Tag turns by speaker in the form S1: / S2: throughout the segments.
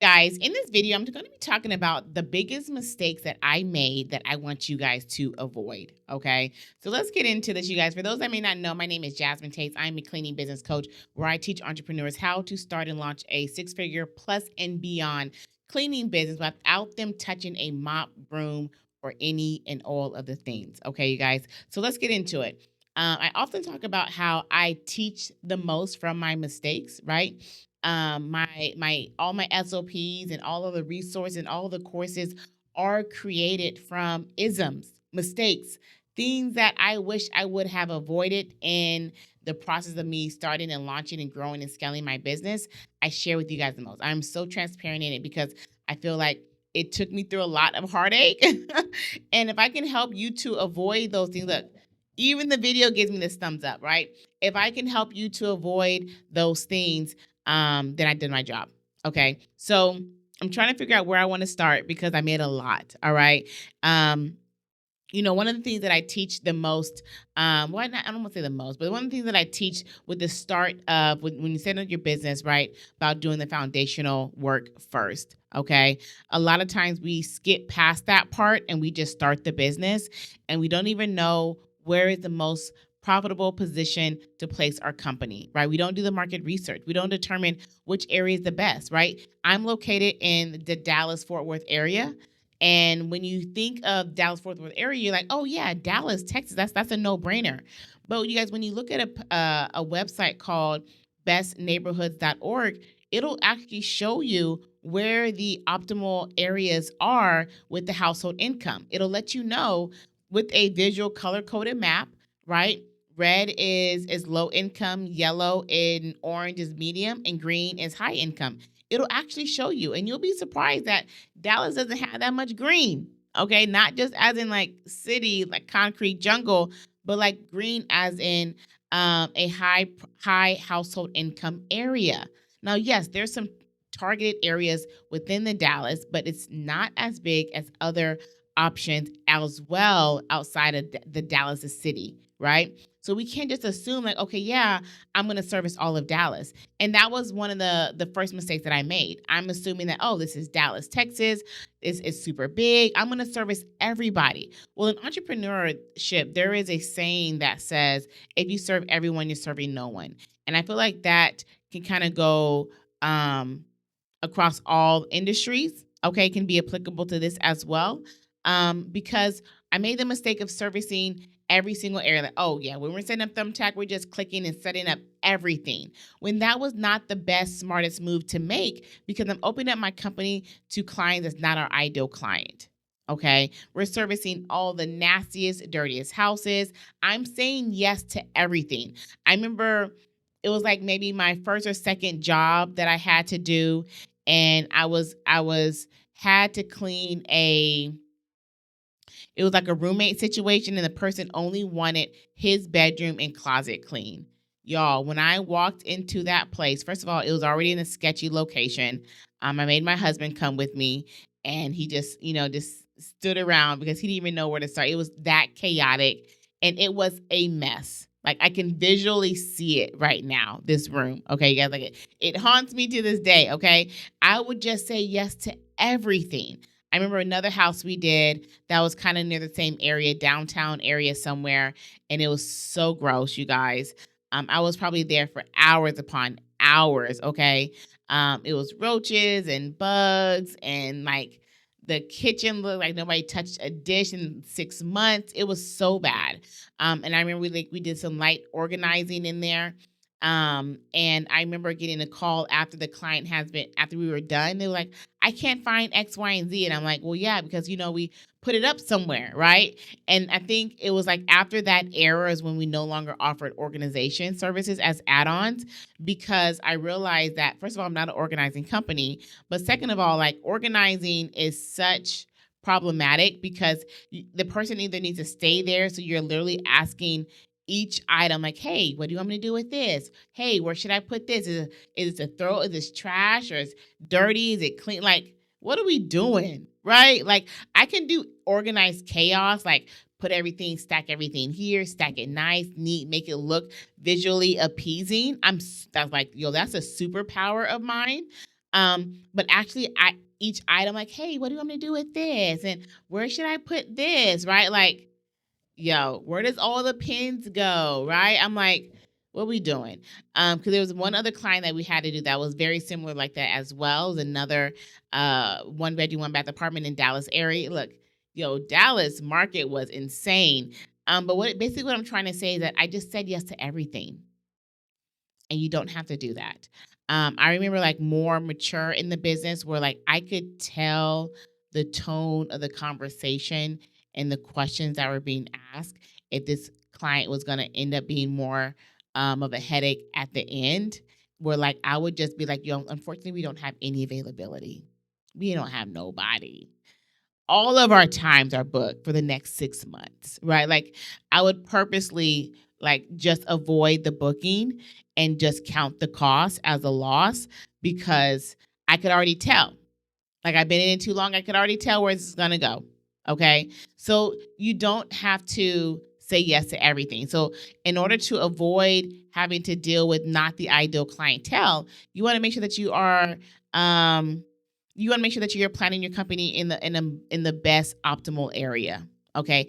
S1: Guys, in this video, I'm going to be talking about the biggest mistakes that I made that I want you guys to avoid. Okay. So let's get into this, you guys. For those that may not know, my name is Jasmine Tates. I'm a cleaning business coach where I teach entrepreneurs how to start and launch a six-figure plus and beyond cleaning business without them touching a mop, broom, or any and all of the things. Okay, you guys. So let's get into it. I often talk about how I teach the most from my mistakes, right? My all my SOPs and all of the resources and all the courses are created from isms, mistakes, things that I wish I would have avoided in the process of me starting and launching and growing and scaling my business. I share with you guys the most. I'm so transparent in it because I feel like it took me through a lot of heartache. And if I can help you to avoid those things, look, even the video gives me this thumbs up, right? If I can help you to avoid those things, then I did my job. Okay. So I'm trying to figure out where I want to start because I made a lot. All right. One of the things that I teach the most, well, not, I don't want to say the most, but one of the things that I teach with the start of when you set up your business, right, about doing the foundational work first. Okay. A lot of times we skip past that part and we just start the business and we don't even know where is the most profitable position to place our company, right? We don't do the market research. We don't determine which area is the best, right? I'm located in the Dallas Fort Worth area. And when you think of Dallas Fort Worth area, you're like, oh yeah, Dallas, Texas. That's a no brainer. But you guys, when you look at a website called bestneighborhoods.org, it'll actually show you where the optimal areas are with the household income. It'll let you know with a visual color coded map, right? Red is low income, yellow and orange is medium, and green is high income. It'll actually show you, and you'll be surprised that Dallas doesn't have that much green. Okay, not just as in like city, like concrete jungle, but like green as in a high household income area. Now, yes, there's some targeted areas within the Dallas, but it's not as big as other options as well outside of the Dallas city, right? So we can't just assume like, okay, yeah, I'm going to service all of Dallas. And that was one of the first mistakes that I made. I'm assuming that, oh, this is Dallas, Texas. It's super big. I'm going to service everybody. Well, in entrepreneurship, there is a saying that says, if you serve everyone, you're serving no one. And I feel like that can kind of go across all industries. Okay, can be applicable to this as well. Because I made the mistake of servicing every single area. Like, oh yeah, when we're setting up Thumbtack, we're just clicking and setting up everything. When that was not the best, smartest move to make, because I'm opening up my company to clients that's not our ideal client. Okay, we're servicing all the nastiest, dirtiest houses. I'm saying yes to everything. I remember it was like maybe my first or second job that I had to do, and I was had to clean it was like a roommate situation, and the person only wanted his bedroom and closet clean. Y'all, when I walked into that place, first of all, it was already in a sketchy location. I made my husband come with me, and he just stood around because he didn't even know where to start. It was that chaotic, and it was a mess. Like I can visually see it right now, this room. Okay, you guys, like it haunts me to this day. Okay, I would just say yes to everything. I remember another house we did that was kind of near the same area, downtown area somewhere, and it was so gross, you guys. I was probably there for hours upon hours. Okay, it was roaches and bugs, and like the kitchen looked like nobody touched a dish in 6 months. It was so bad. And I remember we did some light organizing in there. And I remember getting a call after the client has been after we were done. They were like, I can't find X, Y, and Z. And I'm like, well, yeah, because we put it up somewhere, right? And I think it was like after that era is when we no longer offered organization services as add-ons, because I realized that first of all, I'm not an organizing company, but second of all, like organizing is such problematic because the person either needs to stay there, so you're literally asking each item like, hey, what do you want me to do with this? Hey, where should I put this? Is it a throw? Is this trash or is it dirty? Is it clean? Like, what are we doing? Right? Like, I can do organized chaos, like put everything, stack everything here, stack it nice, neat, make it look visually appeasing. That's like, that's a superpower of mine. But actually, each item, like, hey, what do you want me to do with this? And where should I put this? Right? Like, yo, where does all the pins go? Right? I'm like, what are we doing? Because there was one other client that we had to do that was very similar like that as well. It was another one bedroom, one bath apartment in Dallas area. Look, yo, Dallas market was insane. But what I'm trying to say is that I just said yes to everything, and you don't have to do that. I remember like more mature in the business where like I could tell the tone of the conversation and the questions that were being asked if this client was going to end up being more of a headache at the end, where like I would just be like, yo, unfortunately, we don't have any availability. We don't have nobody. All of our times are booked for the next 6 months, right? Like I would purposely like just avoid the booking and just count the cost as a loss because I could already tell. Like I've been in it too long, I could already tell where this is going to go. Okay? So you don't have to say yes to everything. So in order to avoid having to deal with not the ideal clientele, you want to make sure that you're planning your company in the best optimal area. Okay.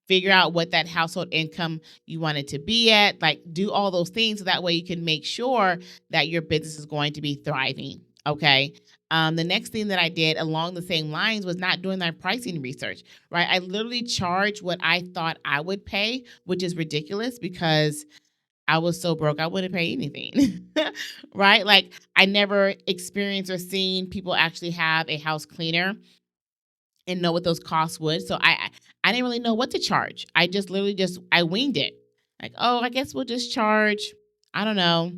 S1: Figure out what that household income you want it to be at. Like do all those things so that way you can make sure that your business is going to be thriving. Okay. The next thing that I did along the same lines was not doing my pricing research, right? I literally charged what I thought I would pay, which is ridiculous because I was so broke I wouldn't pay anything. Right? Like I never experienced or seen people actually have a house cleaner and know what those costs would. So I didn't really know what to charge. I just literally I winged it. Like, oh, I guess we'll just charge, I don't know,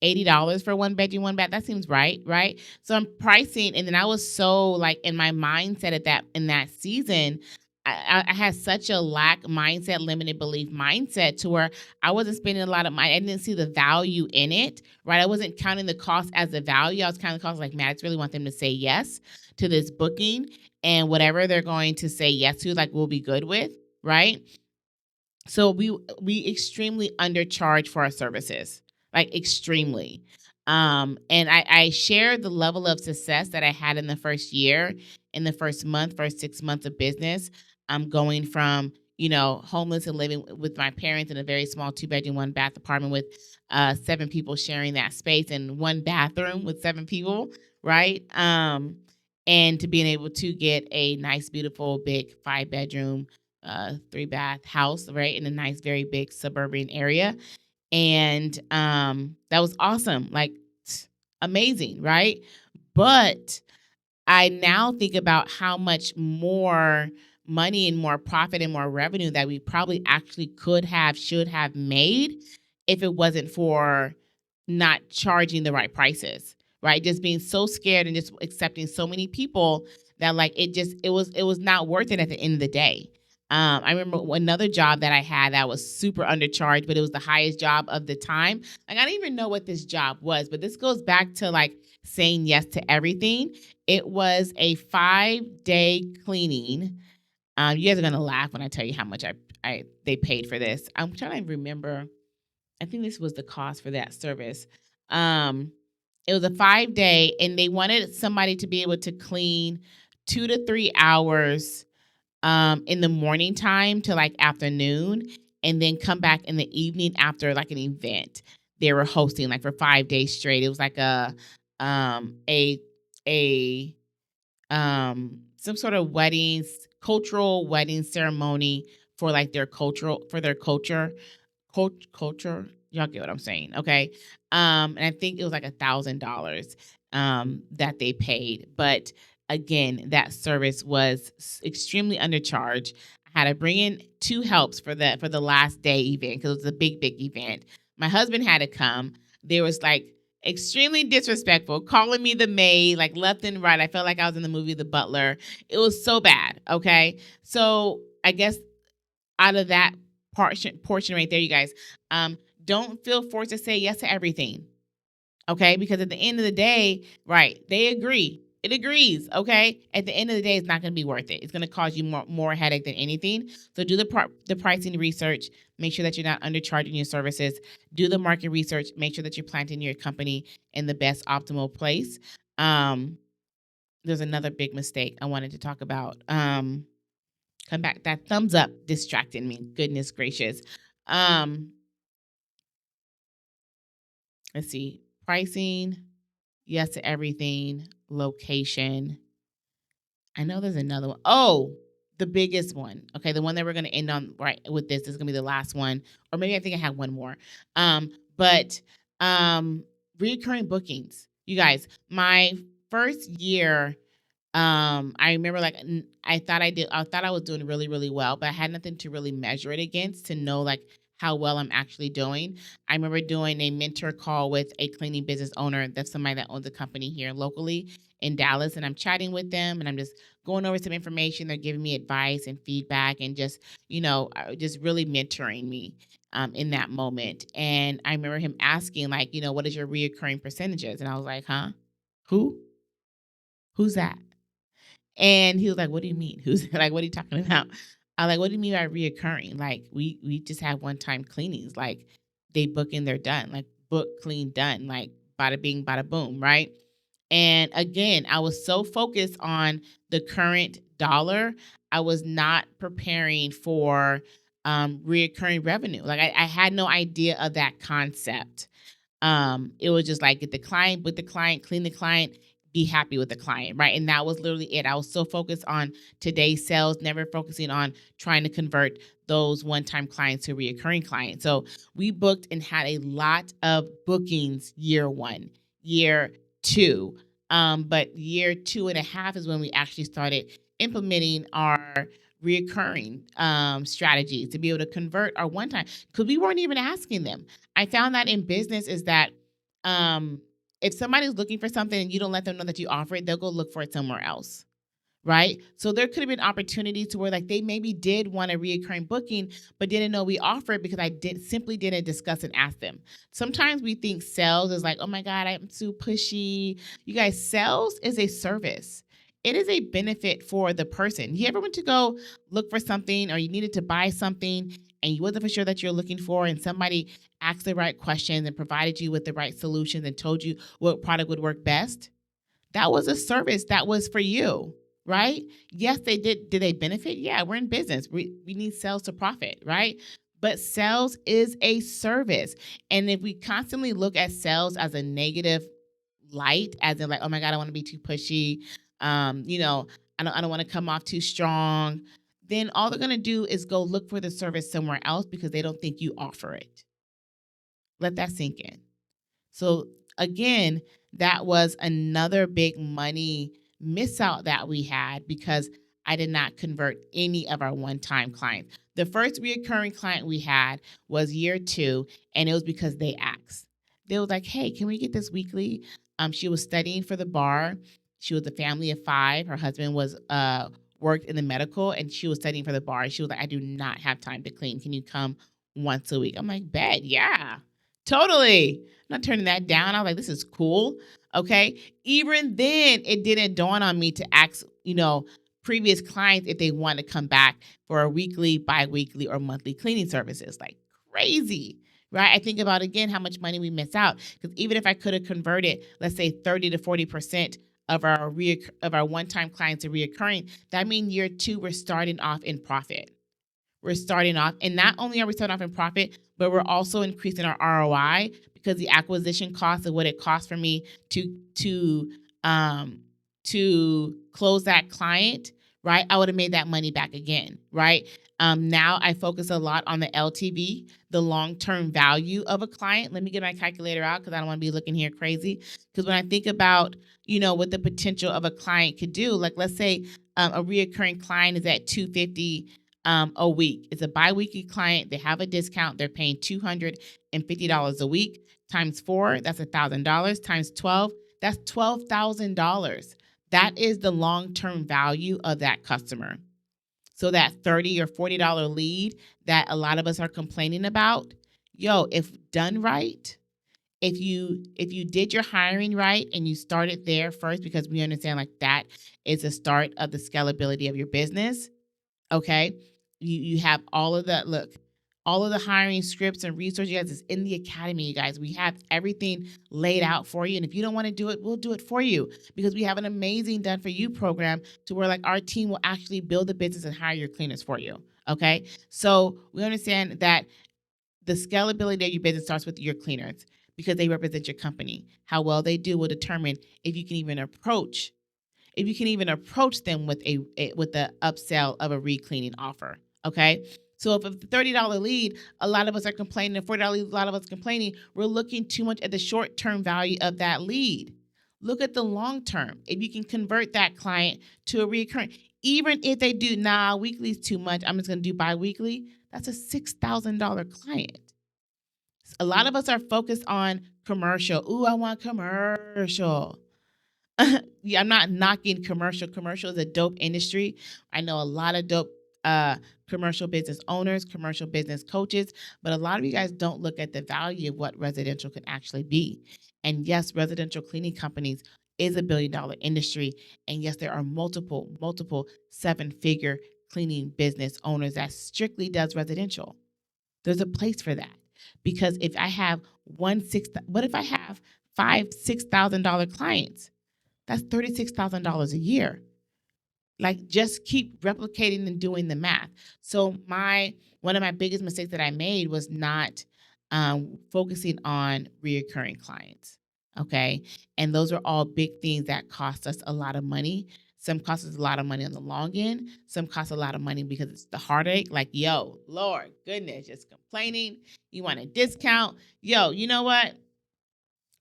S1: $80 for one bedroom, one bath. That seems right, right? So I'm pricing, and then I was so like in my mindset in that season, I had such a lack mindset, limited belief mindset to where I wasn't spending a lot of money. I didn't see the value in it, right? I wasn't counting the cost as a value. I was counting the cost like, man, I just really want them to say yes to this booking, and whatever they're going to say yes to, like we'll be good with, right? So we extremely undercharge for our services, like extremely. And I shared the level of success that I had in the first year, in the first 6 months of business. I'm going from, homeless and living with my parents in a very small 2-bedroom, 1-bath apartment with 7 people sharing that space and 1 bathroom with 7 people, right? And to being able to get a nice, beautiful, big 5-bedroom 3-bath house, right, in a nice, very big suburban area. And that was awesome, like amazing, right? But I now think about how much more money and more profit and more revenue that we probably actually should have made if it wasn't for not charging the right prices, right? Just being so scared and just accepting so many people that like it was not worth it at the end of the day. I remember another job that I had that was super undercharged, but it was the highest job of the time. Like I didn't even know what this job was, but this goes back to like saying yes to everything. It was a 5-day cleaning. You guys are gonna laugh when I tell you how much they paid for this. I'm trying to remember. I think this was the cost for that service. It was a 5-day, and they wanted somebody to be able to clean 2 to 3 hours in the morning time to like afternoon, and then come back in the evening after like an event they were hosting like for 5 days straight. It was like a some sort of cultural wedding ceremony for like their culture. Culture. Y'all get what I'm saying, okay? And I think it was like $1,000 that they paid. But again, that service was extremely undercharged. I had to bring in 2 helps for the last day event because it was a big, big event. My husband had to come. There was like extremely disrespectful, calling me the maid, like left and right. I felt like I was in the movie The Butler. It was so bad, okay? So I guess out of that portion right there, you guys, don't feel forced to say yes to everything, okay? Because at the end of the day, right, they agree. It agrees, okay? At the end of the day, it's not going to be worth it. It's going to cause you more headache than anything. So do the pricing research. Make sure that you're not undercharging your services. Do the market research. Make sure that you're planting your company in the best optimal place. Um, there's another big mistake I wanted to talk about. Come back. That thumbs up distracted me. Goodness gracious. Um, let's see. Pricing, yes to everything. Location. I know there's another one. Oh, the biggest one. Okay, the one that we're gonna end on right with this. This is gonna be the last one, or maybe I think I have one more. But Reoccurring bookings. You guys, my first year, I remember like I thought I was doing really, really well, but I had nothing to really measure it against to know like how well I'm actually doing. I remember doing a mentor call with a cleaning business owner. That's somebody that owns a company here locally in Dallas, and I'm chatting with them and I'm just going over some information. They're giving me advice and feedback and just, just really mentoring me in that moment. And I remember him asking like, what is your reoccurring percentages? And I was like, huh? Who? Who's that? And he was like, "What do you mean? Who's like, what are you talking about?" I like, "What do you mean by reoccurring? Like, we just have one time cleanings. Like, they book and they're done. Like, book, clean, done. Like, bada bing, bada boom, right?" And again, I was so focused on the current dollar, I was not preparing for reoccurring revenue. Like, I had no idea of that concept. It was just like get the client, with the client, clean the client, be happy with the client, right? And that was literally it. I was so focused on today's sales, never focusing on trying to convert those one-time clients to reoccurring clients. So we booked and had a lot of bookings year one, year two. But year 2.5 is when we actually started implementing our reoccurring strategies to be able to convert our one time, because we weren't even asking them. I found that in business is that if somebody's looking for something and you don't let them know that you offer it, they'll go look for it somewhere else. Right. So there could have been opportunities to where like they maybe did want a reoccurring booking, but didn't know we offer it because I simply didn't discuss and ask them. Sometimes we think sales is like, oh my God, I'm too pushy. You guys, sales is a service. It is a benefit for the person. You ever went to go look for something or you needed to buy something and you wasn't for sure that you're looking for, and somebody asked the right questions and provided you with the right solutions and told you what product would work best? That was a service that was for you, right? Yes, they did. Did they benefit? Yeah, we're in business. We need sales to profit, right? But sales is a service. And if we constantly look at sales as a negative light, as in like, oh my God, I want to be too pushy, I don't want to come off too strong, then all they're gonna do is go look for the service somewhere else because they don't think you offer it. Let that sink in. So again, that was another big money miss out that we had because I did not convert any of our one-time clients. The first reoccurring client we had was year 2, and it was because they asked. They was like, "Hey, can we get this weekly?" She was studying for the bar. She was a family of 5. Her husband was worked in the medical, and she was studying for the bar. She was like, "I do not have time to clean. Can you come once a week?" I'm like, "Bet, yeah, totally." I'm not turning that down. I was like, this is cool. Okay. Even then, it didn't dawn on me to ask, previous clients if they want to come back for a weekly, bi-weekly, or monthly cleaning services. Like crazy. Right. I think about again how much money we miss out. Because even if I could have converted, let's say 30 to 40% of our one-time clients to reoccurring, that means year 2, we're starting off in profit. We're starting off, and not only are we starting off in profit, but we're also increasing our ROI because the acquisition cost of what it costs for me um to close that client, right? I would have made that money back again, right? Now I focus a lot on the LTV, the long-term value of a client. Let me get my calculator out because I don't want to be looking here crazy. Because when I think about, what the potential of a client could do, like let's say a reoccurring client is at $250 a week. It's a biweekly client. They have a discount. They're paying $250 a week times 4. That's $1,000 times 12. That's $12,000. That is the long-term value of that customer. So that $30 or $40 lead that a lot of us are complaining about, if done right, if you did your hiring right and you started there first, because we understand like that is the start of the scalability of your business. Okay. You have all of that. Look, All of the hiring scripts and resources, you guys, is in the academy, you guys. We have everything laid out for you. And if you don't want to do it, we'll do it for you, because we have an amazing done for you program to where like our team will actually build the business and hire your cleaners for you. Okay. So we understand that the scalability of your business starts with your cleaners, because they represent your company. How well they do will determine if you can even approach them with with the upsell of a re-cleaning offer. Okay. So if a $30 lead, a lot of us are complaining, a $40 lead, a lot of us complaining, we're looking too much at the short-term value of that lead. Look at the long term. If you can convert that client to a recurring, even if they do, weekly is too much, I'm just going to do bi-weekly, that's a $6,000 client. A lot of us are focused on commercial. Ooh, I want commercial. Yeah, I'm not knocking commercial. Commercial is a dope industry. I know a lot of dope commercial business owners, commercial business coaches, but a lot of you guys don't look at the value of what residential can actually be. And yes, residential cleaning companies is a $1 billion industry. And yes, there are multiple 7-figure cleaning business owners that strictly does residential. There's a place for that. Because if I have what if I have $5,000-$6,000 clients? That's $36,000 a year. Like, just keep replicating and doing the math. So one of my biggest mistakes that I made was not focusing on reoccurring clients. Okay. And those are all big things that cost us a lot of money. Some cost us a lot of money on the long end. Some cost a lot of money because it's the heartache. Like, yo, Lord, goodness, just complaining. You want a discount. Yo, you know what?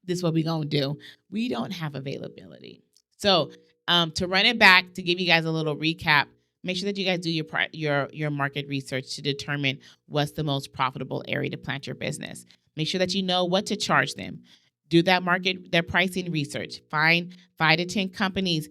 S1: This is what we're going to do. We don't have availability. So to run it back, to give you guys a little recap, make sure that you guys do your market research to determine what's the most profitable area to plant your business. Make sure that you know what to charge them. Do their pricing research. Find 5 to 10 companies.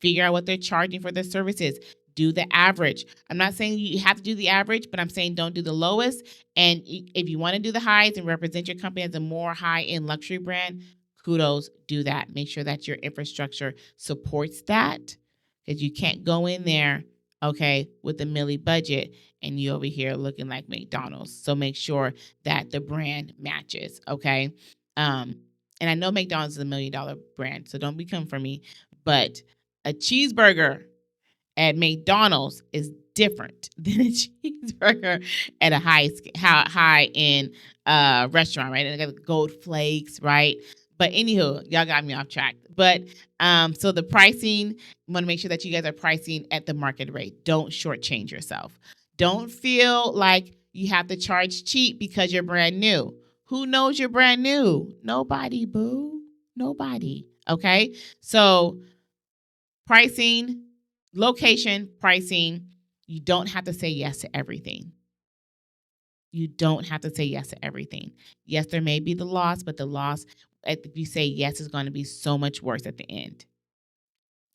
S1: Figure out what they're charging for their services. Do the average. I'm not saying you have to do the average, but I'm saying don't do the lowest. And if you want to do the highs and represent your company as a more high-end luxury brand, kudos, do that. Make sure that your infrastructure supports that, because you can't go in there, okay, with a milli budget and you over here looking like McDonald's. So make sure that the brand matches, okay? And I know McDonald's is a $1 million brand, so don't become for me, but a cheeseburger at McDonald's is different than a cheeseburger at a high end restaurant, right? And they got gold flakes, right? But anywho, y'all got me off track. But so the pricing, want to make sure that you guys are pricing at the market rate. Don't shortchange yourself. Don't feel like you have to charge cheap because you're brand new. Who knows you're brand new? Nobody, boo. Nobody. Okay. So pricing, location, pricing. You don't have to say yes to everything. You don't have to say yes to everything. Yes, there may be the loss, but the loss, if you say yes, is going to be so much worse at the end.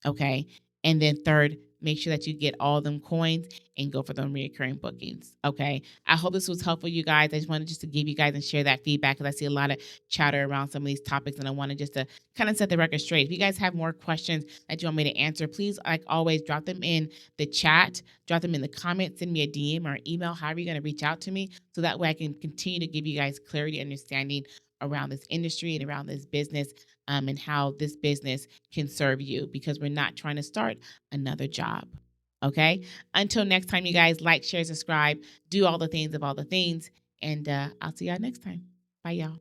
S1: Okay. And then third, make sure that you get all them coins and go for them reoccurring bookings. Okay. I hope this was helpful, you guys. I just wanted just to give you guys and share that feedback, because I see a lot of chatter around some of these topics, and I wanted just to kind of set the record straight. If you guys have more questions that you want me to answer, please, like always, drop them in the chat, drop them in the comments, send me a DM or email, however you're going to reach out to me, so that way I can continue to give you guys clarity, understanding around this industry and around this business, and how this business can serve you, because we're not trying to start another job. Okay. Until next time, you guys, like, share, subscribe, do all the things of all the things. And I'll see y'all next time. Bye, y'all.